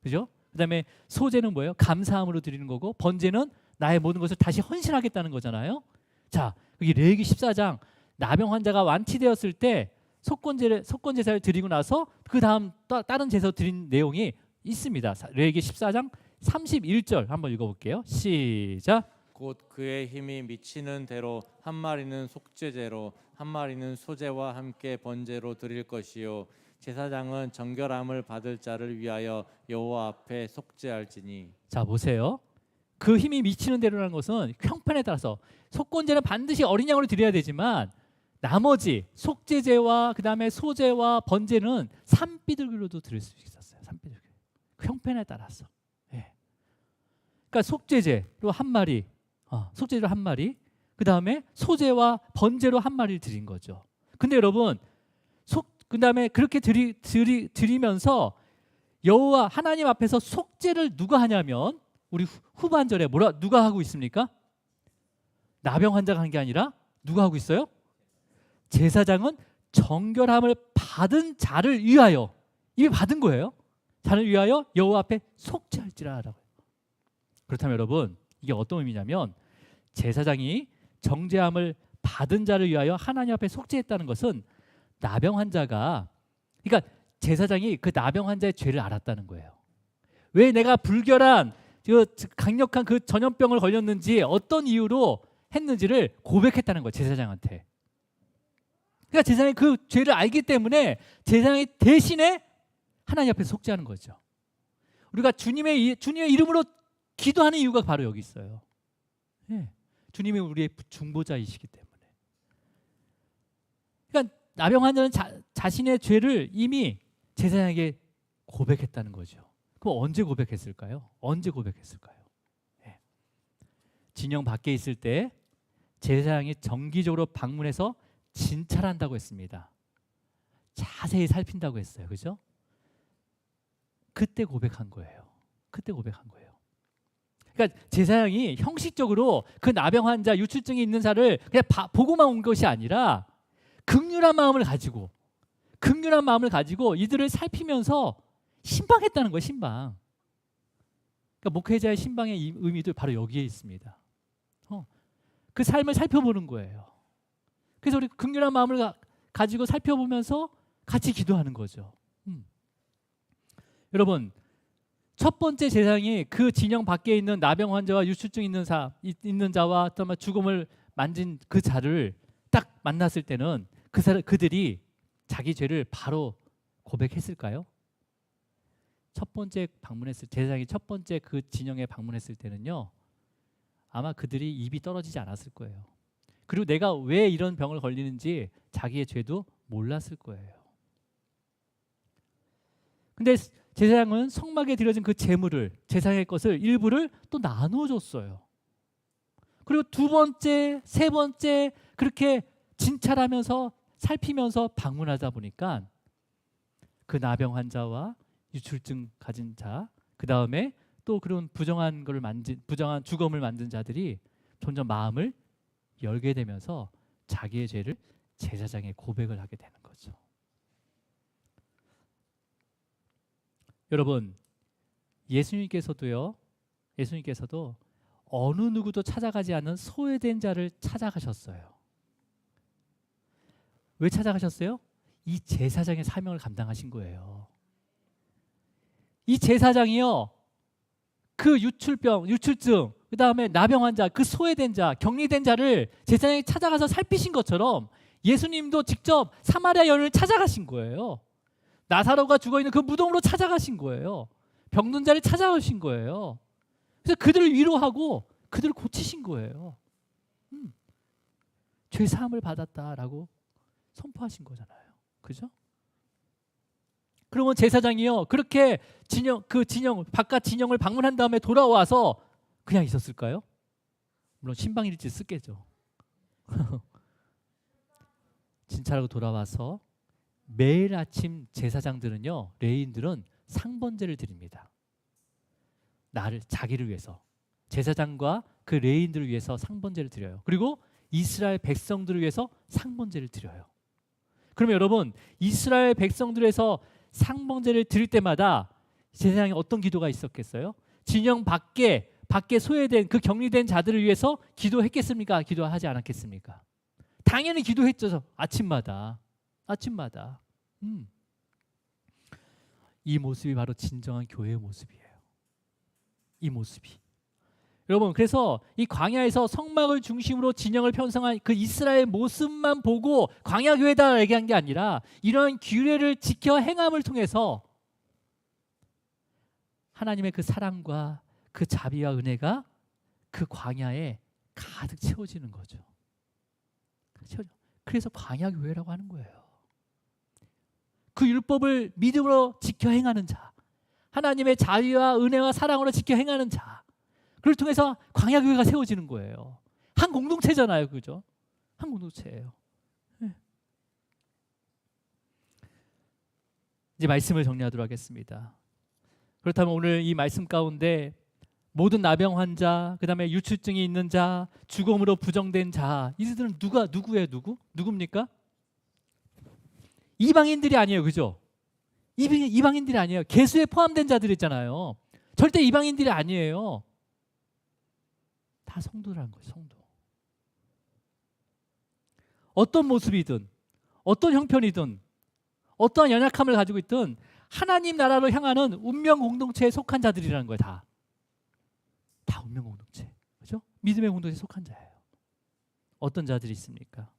그죠? 그다음에 소제는 뭐예요? 감사함으로 드리는 거고, 번제는 나의 모든 것을 다시 헌신하겠다는 거잖아요. 자, 여기 레위기 14장 나병 환자가 완치되었을 때 속건제사를 드리고 나서 그 다음 다른 제사 드린 내용이 있습니다. 레위기 14장 31절 한번 읽어볼게요. 시작. 곧 그의 힘이 미치는 대로 한 마리는 속죄제로 한 마리는 소제와 함께 번제로 드릴 것이요 제사장은 정결함을 받을 자를 위하여 여호와 앞에 속죄할지니. 자 보세요. 그 힘이 미치는 대로라는 것은 형편에 따라서 속건제는 반드시 어린 양으로 드려야 되지만 나머지 속죄제와 그 다음에 소제와 번제는 산비둘기로도 드릴 수 있었어요. 산비둘기. 그 형편에 따라서. 예. 그러니까 속죄제로 한 마리, 그 다음에 소제와 번제로 한 마리를 드린 거죠. 근데 여러분, 그 다음에 그렇게 드리면서 여호와 하나님 앞에서 속죄를 누가 하냐면 우리 후반절에 누가 하고 있습니까? 나병 환자가 한 게 아니라 누가 하고 있어요? 제사장은 정결함을 받은 자를 위하여, 이미 받은 거예요. 자를 위하여 여호와 앞에 속죄할지라라고. 그렇다면 여러분, 이게 어떤 의미냐면 제사장이 정죄함을 받은 자를 위하여 하나님 앞에 속죄했다는 것은 나병 환자가, 그러니까 제사장이 그 나병 환자의 죄를 알았다는 거예요. 왜 내가 불결한 강력한 그 전염병을 걸렸는지, 어떤 이유로 했는지를 고백했다는 거예요. 제사장한테. 그러니까 제사장이 그 죄를 알기 때문에 제사장이 대신에 하나님 앞에 속죄하는 거죠. 우리가 주님의 이름으로 기도하는 이유가 바로 여기 있어요. 네. 주님이 우리의 중보자이시기 때문에. 그러니까 나병 환자는 자신의 죄를 이미 제사장에게 고백했다는 거죠. 그럼 언제 고백했을까요? 네. 진영 밖에 있을 때 제사장이 정기적으로 방문해서 진찰한다고 했습니다. 자세히 살핀다고 했어요. 그죠? 그때 고백한 거예요. 그러니까 제사장이 형식적으로 그 나병 환자, 유출증이 있는 자를 그냥 보고만 온 것이 아니라 긍휼한 마음을 가지고 이들을 살피면서 신방했다는 거예요. 신방. 그러니까 목회자의 신방의 의미도 바로 여기에 있습니다. 그 삶을 살펴보는 거예요. 그래서 우리 긍휼한 마음을 가지고 살펴보면서 같이 기도하는 거죠. 여러분, 첫 번째 제사장이 그 진영 밖에 있는 나병 환자와 유출증 있는 자와 또 죽음을 만진 그 자를 딱 만났을 때는 그들이 자기 죄를 바로 고백했을까요? 제사장이 첫 번째 그 진영에 방문했을 때는요, 아마 그들이 입이 떨어지지 않았을 거예요. 그리고 내가 왜 이런 병을 걸리는지 자기의 죄도 몰랐을 거예요. 근데 제사장은 성막에 드려진 그 제물을, 제사장의 것을 일부를 또 나눠줬어요. 그리고 두 번째, 세 번째 그렇게 진찰하면서 살피면서 방문하다 보니까 그 나병 환자와 유출증 가진 자, 그 다음에 또 그런 부정한 주검을 만든 자들이 점점 마음을 열게 되면서 자기의 죄를 제사장에 고백을 하게 되는 거죠. 여러분, 예수님께서도 어느 누구도 찾아가지 않는 소외된 자를 찾아가셨어요. 왜 찾아가셨어요? 이 제사장의 사명을 감당하신 거예요. 이 제사장이요, 그 유출증, 그 다음에 나병 환자, 그 소외된 자, 격리된 자를 제사장이 찾아가서 살피신 것처럼 예수님도 직접 사마리아 여인을 찾아가신 거예요. 나사로가 죽어있는 그 무덤으로 찾아가신 거예요. 병든 자를 찾아가신 거예요. 그래서 그들을 위로하고 그들을 고치신 거예요. 죄 사함을 받았다라고 선포하신 거잖아요. 그죠? 그러면 제사장이요, 그렇게 바깥 진영을 방문한 다음에 돌아와서 그냥 있었을까요? 물론 신방일지 쓰겠죠. 진찰하고 돌아와서 매일 아침 제사장들은요, 레위인들은 상번제를 드립니다. 자기를 위해서, 제사장과 그 레위인들을 위해서 상번제를 드려요. 그리고 이스라엘 백성들을 위해서 상번제를 드려요. 그러면 여러분, 이스라엘 백성들을 위해서 상번제를 드릴 때마다 제사장이 어떤 기도가 있었겠어요? 진영 밖에 소외된 그 격리된 자들을 위해서 기도했겠습니까? 기도하지 않았겠습니까? 당연히 기도했죠. 아침마다. 이 모습이 바로 진정한 교회의 모습이에요. 이 모습이. 여러분, 그래서 이 광야에서 성막을 중심으로 진영을 편성한 그 이스라엘 모습만 보고 광야 교회다 얘기한 게 아니라 이런 규례를 지켜 행함을 통해서 하나님의 그 사랑과 그 자비와 은혜가 그 광야에 가득 채워지는 거죠. 그래서 광야 교회라고 하는 거예요. 그 율법을 믿음으로 지켜 행하는 자, 하나님의 자비와 은혜와 사랑으로 지켜 행하는 자, 그를 통해서 광야 교회가 세워지는 거예요. 한 공동체잖아요, 그죠? 한 공동체예요. 네. 이제 말씀을 정리하도록 하겠습니다. 그렇다면 오늘 이 말씀 가운데 모든 나병 환자, 그 다음에 유출증이 있는 자, 죽음으로 부정된 자, 이들은 누구예요? 누굽니까? 이방인들이 아니에요, 그죠? 이방인들이 아니에요. 계수에 포함된 자들 있잖아요. 절대 이방인들이 아니에요. 다 성도라는 거예요, 성도. 어떤 모습이든, 어떤 형편이든, 어떠한 연약함을 가지고 있든 하나님 나라로 향하는 운명 공동체에 속한 자들이라는 거예요, 다 운명 공동체, 그죠? 믿음의 공동체에 속한 자예요. 어떤 자들이 있습니까?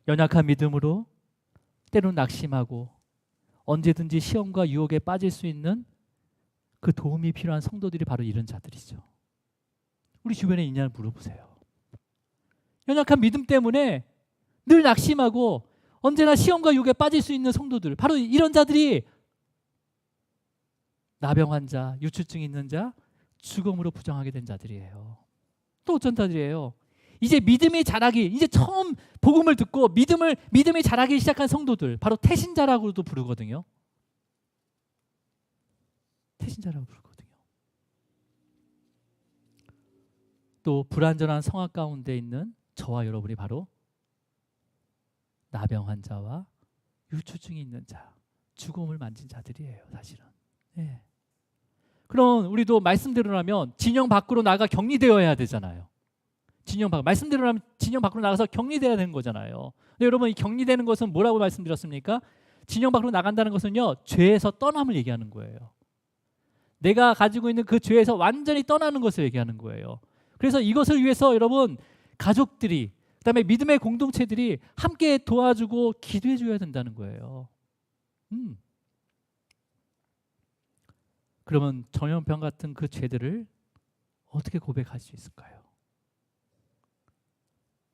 연약한 믿음으로 때로는 낙심하고 언제든지 시험과 유혹에 빠질 수 있는 그 도움이 필요한 성도들이 바로 이런 자들이죠. 우리 주변에 있냐를 물어보세요. 연약한 믿음 때문에 늘 낙심하고 언제나 시험과 유혹에 빠질 수 있는 성도들, 바로 이런 자들이 나병 환자, 유출증 있는 자, 죽음으로 부정하게 된 자들이에요. 또 어떤 자들이에요? 이제 믿음이 자라기, 이제 처음 복음을 듣고 믿음이 자라기 시작한 성도들, 바로 태신자라고도 부르거든요. 태신자라고 부르거든요. 또 불완전한 성악 가운데 있는 저와 여러분이 바로 나병 환자와 유출증이 있는 자, 죽음을 만진 자들이에요, 사실은. 네. 그럼 우리도 말씀대로라면 진영 밖으로 나가 격리되어야 되잖아요. 말씀대로라면 진영 밖으로 나가서 격리되어야 되는 거잖아요. 근데 여러분, 이 격리되는 것은 뭐라고 말씀드렸습니까? 진영 밖으로 나간다는 것은요, 죄에서 떠남을 얘기하는 거예요. 내가 가지고 있는 그 죄에서 완전히 떠나는 것을 얘기하는 거예요. 그래서 이것을 위해서 여러분, 가족들이, 그다음에 믿음의 공동체들이 함께 도와주고 기도해 줘야 된다는 거예요. 그러면 전염병 같은 그 죄들을 어떻게 고백할 수 있을까요?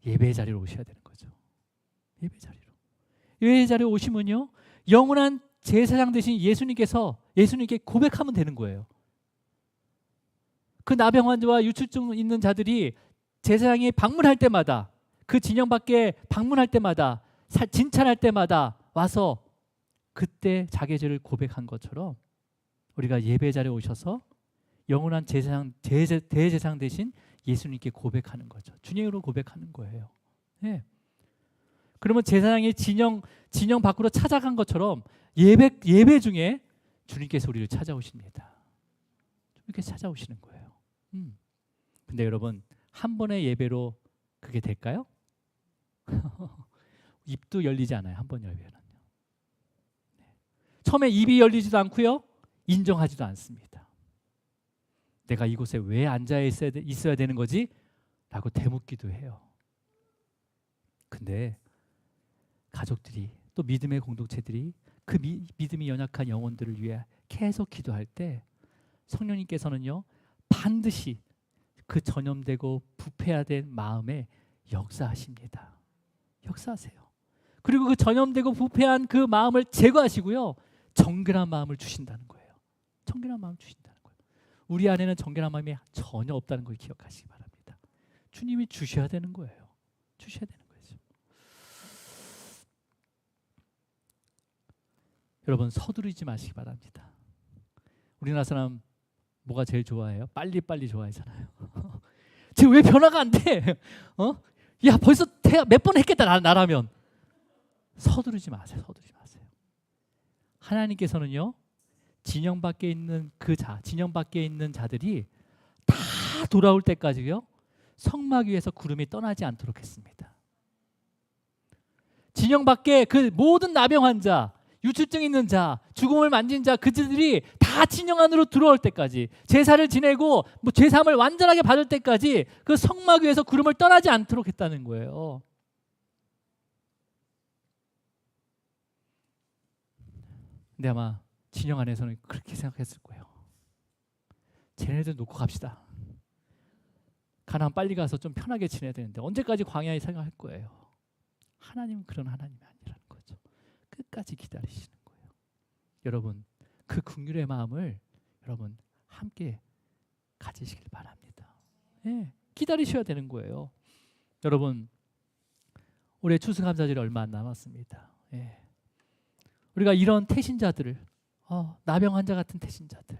예배의 자리로 오셔야 되는 거죠. 예배의 자리로 오시면요, 영원한 제사장 되신 예수님께 고백하면 되는 거예요. 그 나병 환자와 유출증 있는 자들이 제사장이 방문할 때마다, 그 진영 밖에 방문할 때마다, 진찰할 때마다 와서 그때 자기의 죄를 고백한 것처럼 우리가 예배 자리에 오셔서 영원한 대제사장 대신 예수님께 고백하는 거죠. 주님으로 고백하는 거예요. 네. 그러면 제사장이 진영 밖으로 찾아간 것처럼 예배 중에 주님께서 우리를 찾아오십니다. 주님께서 찾아오시는 거예요. 근데 여러분, 한 번의 예배로 그게 될까요? 입도 열리지 않아요. 한 번 예배는요. 처음에 입이 열리지도 않고요, 인정하지도 않습니다. 내가 이곳에 왜 앉아 있어야 되는 거지? 라고 되묻기도 해요. 근데 가족들이, 또 믿음의 공동체들이 그 믿음이 연약한 영혼들을 위해 계속 기도할 때 성령님께서는요, 반드시 그 전염되고 부패화된 마음에 역사하십니다. 역사하세요. 그리고 그 전염되고 부패한 그 마음을 제거하시고요, 정결한 마음을 주신다는 거예요. 정결한 마음을 주신다는 거예요. 우리 안에는 정결한 마음이 전혀 없다는 걸 기억하시기 바랍니다. 주님이 주셔야 되는 거예요. 주셔야 되는 거죠. 여러분, 서두르지 마시기 바랍니다. 우리나라 사람 뭐가 제일 좋아해요? 빨리빨리 좋아하잖아요. 지금 왜 변화가 안 돼? 야, 벌써 몇 번 했겠다, 나라면. 서두르지 마세요. 서두르지 마세요. 하나님께서는요, 진영 밖에 있는 자들이 다 돌아올 때까지요, 성막 위에서 구름이 떠나지 않도록 했습니다. 진영 밖에 그 모든 나병 환자, 유출증 있는 자, 죽음을 만진 자, 그들이 다 진영 안으로 들어올 때까지, 제사를 지내고 제사함을 완전하게 받을 때까지 그 성막 위에서 구름을 떠나지 않도록 했다는 거예요. 근데 아마 진영 안에서는 그렇게 생각했을 거예요. 쟤네들 놓고 갑시다. 가나안 빨리 가서 좀 편하게 지내야 되는데 언제까지 광야에 생각할 거예요. 하나님은 그런 하나님이 아니라는 거죠. 끝까지 기다리시는 거예요. 여러분, 그 긍휼의 마음을 여러분 함께 가지시길 바랍니다. 예, 기다리셔야 되는 거예요. 여러분, 올해 추수감사절이 얼마 안 남았습니다. 예. 우리가 이런 태신자들을, 나병 환자 같은 태신자들,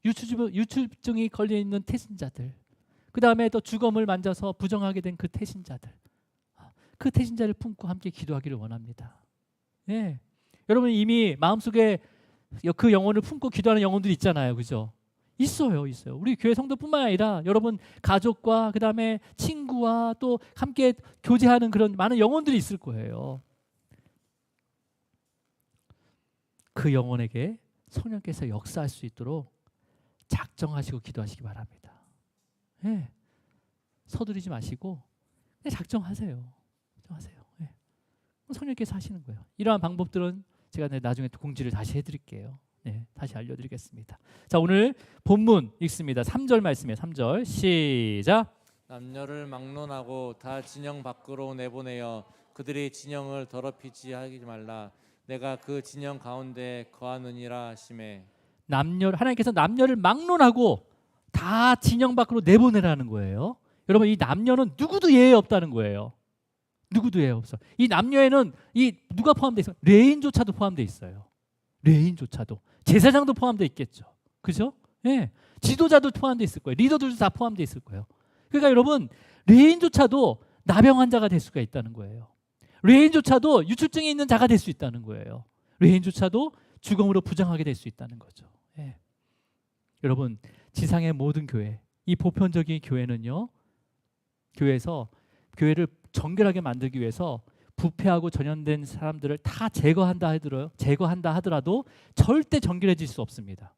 유출증이 걸려 있는 태신자들, 그 다음에 또 죽음을 만져서 부정하게 된 그 태신자들, 그 태신자를 품고 함께 기도하기를 원합니다. 예. 여러분, 이미 마음속에 그 영혼을 품고 기도하는 영혼들이 있잖아요, 그죠? 있어요. 우리 교회 성도뿐만 아니라 여러분 가족과 그 다음에 친구와 또 함께 교제하는 그런 많은 영혼들이 있을 거예요. 그 영혼에게 성령께서 역사할 수 있도록 작정하시고 기도하시기 바랍니다. 예. 서두르지 마시고 그냥 작정하세요. 예. 성령께서 하시는 거예요. 이러한 방법들은 제가 나중에 공지를 다시 해드릴게요. 네, 다시 알려드리겠습니다. 자, 오늘 본문 읽습니다. 3절 말씀이에요. 3절 시작. 남녀를 막론하고 다 진영 밖으로 내보내어 그들이 진영을 더럽히지 하지 말라. 내가 그 진영 가운데 거하느니라 하시매. 하나님께서 남녀를 막론하고 다 진영 밖으로 내보내라는 거예요. 여러분, 이 남녀는 누구도 예외 없다는 거예요. 누구도 예외 없어. 이 남녀에는 누가 포함되어 있어요? 레인조차도 포함되어 있어요. 레인조차도. 제사장도 포함되어 있겠죠. 그죠? 예. 지도자도 포함되어 있을 거예요. 리더들도 다 포함되어 있을 거예요. 그러니까 여러분, 레인조차도 나병 환자가 될 수가 있다는 거예요. 레인조차도 유출증이 있는 자가 될 수 있다는 거예요. 레인조차도 죽음으로 부정하게 될 수 있다는 거죠. 예. 여러분, 지상의 모든 교회, 이 보편적인 교회는요, 교회를 정결하게 만들기 위해서 부패하고 전염된 사람들을 다 제거한다 하더라도 절대 정결해질 수 없습니다.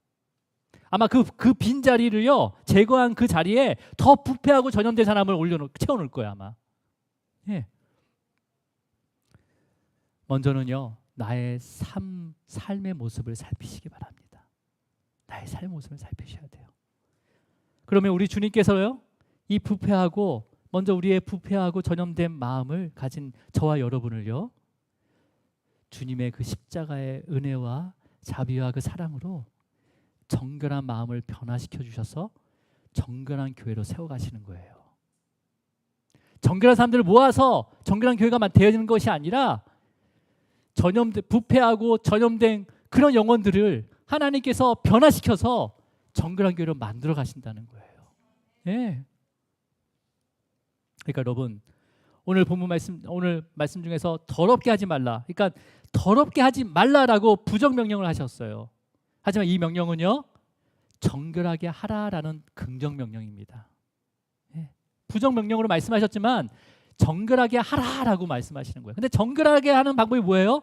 아마 그 빈자리를요, 제거한 그 자리에 더 부패하고 전염된 사람을 채워놓을 거예요, 아마. 예. 먼저는요, 나의 삶의 모습을 살피시기 바랍니다. 나의 삶의 모습을 살피셔야 돼요. 그러면 우리 주님께서요, 이 부패하고 먼저 우리의 부패하고 전염된 마음을 가진 저와 여러분을요, 주님의 그 십자가의 은혜와 자비와 그 사랑으로 정결한 마음을 변화시켜 주셔서 정결한 교회로 세워가시는 거예요. 정결한 사람들을 모아서 정결한 교회가 되어지는 것이 아니라 부패하고 전염된 그런 영혼들을 하나님께서 변화시켜서 정결한 교회로 만들어 가신다는 거예요. 예. 그러니까 여러분, 오늘 본문 말씀 중에서 더럽게 하지 말라. 그러니까 더럽게 하지 말라라고 부정 명령을 하셨어요. 하지만 이 명령은요, 정결하게 하라라는 긍정 명령입니다. 예. 부정 명령으로 말씀하셨지만 정결하게 하라라고 말씀하시는 거예요. 근데 정결하게 하는 방법이 뭐예요?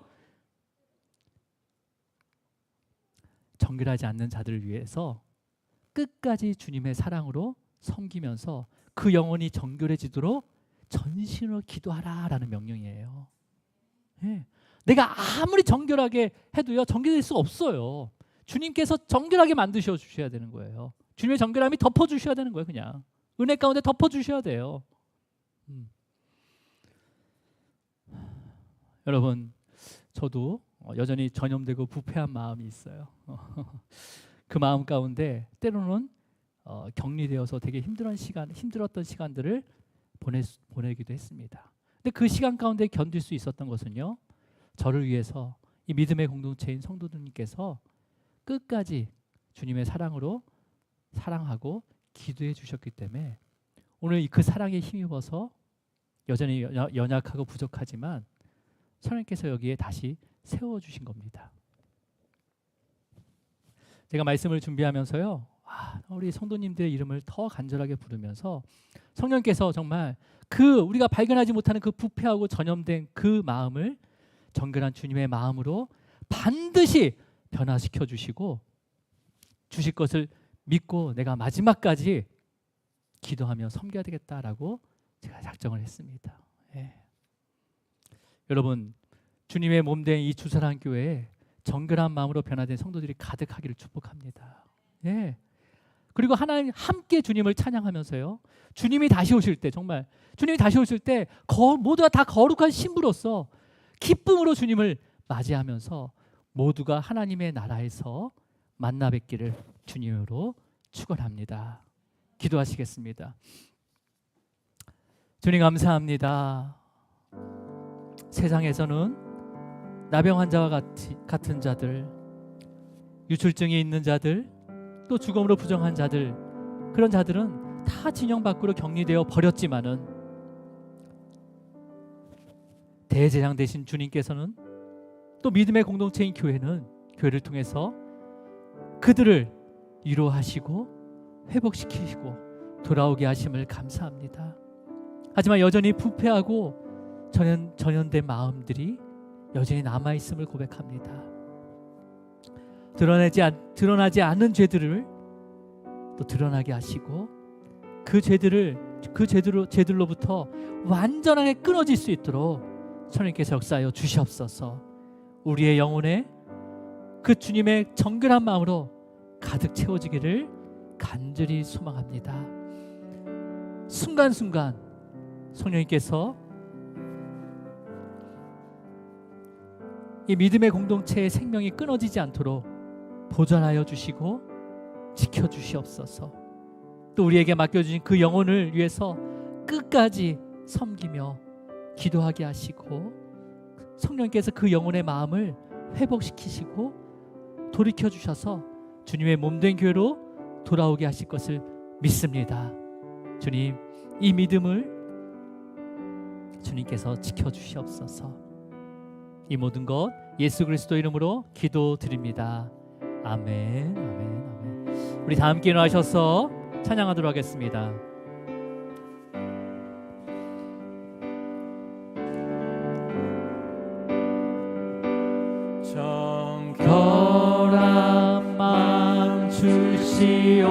정결하지 않는 자들을 위해서 끝까지 주님의 사랑으로 섬기면서 그 영혼이 정결해지도록 전심으로 기도하라라는 명령이에요. 예. 내가 아무리 정결하게 해도요, 정결될 수가 없어요. 주님께서 정결하게 만드셔 주셔야 되는 거예요. 주님의 정결함이 덮어 주셔야 되는 거예요. 그냥 은혜 가운데 덮어 주셔야 돼요. 여러분, 저도 여전히 전염되고 부패한 마음이 있어요. 그 마음 가운데 때로는 격리되어서 되게 힘들었던 시간들을 보내기도 했습니다. 근데 그 시간 가운데 견딜 수 있었던 것은요, 저를 위해서 이 믿음의 공동체인 성도들님께서 끝까지 주님의 사랑으로 사랑하고 기도해 주셨기 때문에 오늘 그 사랑에 힘입어서 여전히 연약하고 부족하지만 하나님께서 여기에 다시 세워주신 겁니다. 제가 말씀을 준비하면서요, 우리 성도님들의 이름을 더 간절하게 부르면서 성령께서 정말 우리가 발견하지 못하는 그 부패하고 전염된 그 마음을 정결한 주님의 마음으로 반드시 변화시켜 주시고 주실 것을 믿고 내가 마지막까지 기도하며 섬겨야 되겠다라고 제가 작정을 했습니다. 예. 여러분, 주님의 몸된 이 주사랑 교회에 정결한 마음으로 변화된 성도들이 가득하기를 축복합니다. 예. 그리고 하나님 함께 주님을 찬양하면서요, 주님이 다시 오실 때, 정말 주님이 다시 오실 때 모두가 다 거룩한 신부로서 기쁨으로 주님을 맞이하면서 모두가 하나님의 나라에서 만나 뵙기를 주님으로 축원합니다. 기도하시겠습니다. 주님 감사합니다. 세상에서는 나병 환자와 같은 자들, 유출증이 있는 자들, 또 죽음으로 부정한 자들, 그런 자들은 다 진영 밖으로 격리되어 버렸지만은 대제사장 되신 주님께서는 또 믿음의 공동체인 교회를 통해서 그들을 위로하시고 회복시키시고 돌아오게 하심을 감사합니다. 하지만 여전히 부패하고 전염된 마음들이 여전히 남아있음을 고백합니다. 드러나지 않는 죄들을 또 드러나게 하시고 그 죄들로부터 완전하게 끊어질 수 있도록 주님께서 역사하여 주시옵소서. 우리의 영혼에 그 주님의 정결한 마음으로 가득 채워지기를 간절히 소망합니다. 순간순간 성령님께서 이 믿음의 공동체의 생명이 끊어지지 않도록 보존하여 주시고 지켜주시옵소서. 또 우리에게 맡겨주신 그 영혼을 위해서 끝까지 섬기며 기도하게 하시고 성령께서 그 영혼의 마음을 회복시키시고 돌이켜주셔서 주님의 몸된 교회로 돌아오게 하실 것을 믿습니다. 주님, 이 믿음을 주님께서 지켜주시옵소서. 이 모든 것 예수 그리스도 이름으로 기도드립니다. 아멘, 아멘, 아멘. 우리 다 함께 일어나셔서 찬양하도록 하겠습니다. 정결한 마음 주시옵소서.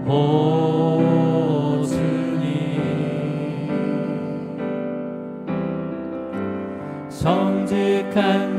오 주님, 정직한